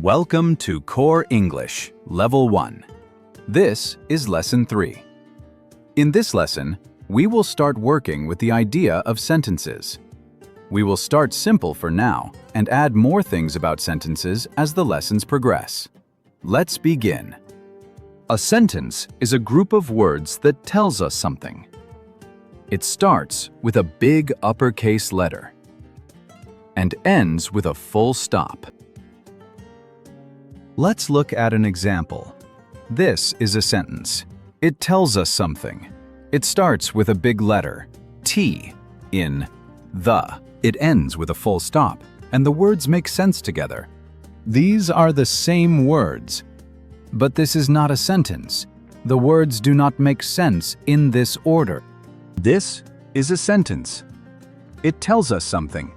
Welcome to Core English, Level 1. This is Lesson 3. In this lesson, we will start working with the idea of sentences. We will start simple for now and add more things about sentences as the lessons progress. Let's begin. A sentence is a group of words that tells us something. It starts with a big uppercase letter and ends with a full stop. Let's look at an example. This is a sentence. It tells us something. It starts with a big letter, T, in the. It ends with a full stop, and the words make sense together. These are the same words, but this is not a sentence. The words do not make sense in this order. This is a sentence. It tells us something.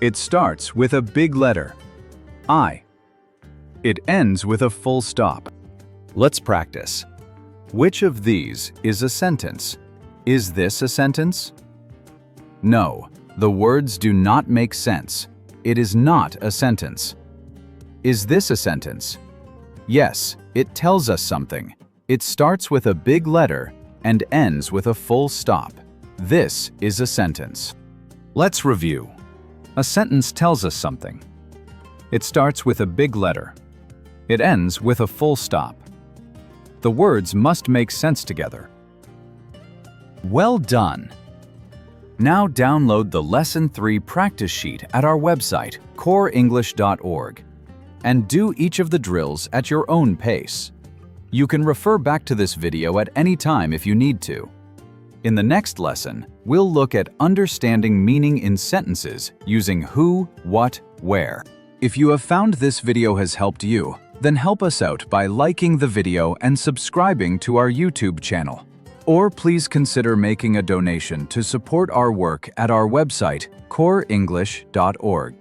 It starts with a big letter, I. It ends with a full stop. Let's practice. Which of these is a sentence? Is this a sentence? No, the words do not make sense. It is not a sentence. Is this a sentence? Yes, it tells us something. It starts with a big letter and ends with a full stop. This is a sentence. Let's review. A sentence tells us something. It starts with a big letter. It ends with a full stop. The words must make sense together. Well done! Now download the Lesson 3 practice sheet at our website, coreenglish.org, and do each of the drills at your own pace. You can refer back to this video at any time if you need to. In the next lesson, we'll look at understanding meaning in sentences using who, what, where. If you have found this video has helped you, then help us out by liking the video and subscribing to our YouTube channel. Or please consider making a donation to support our work at our website, coreenglish.org.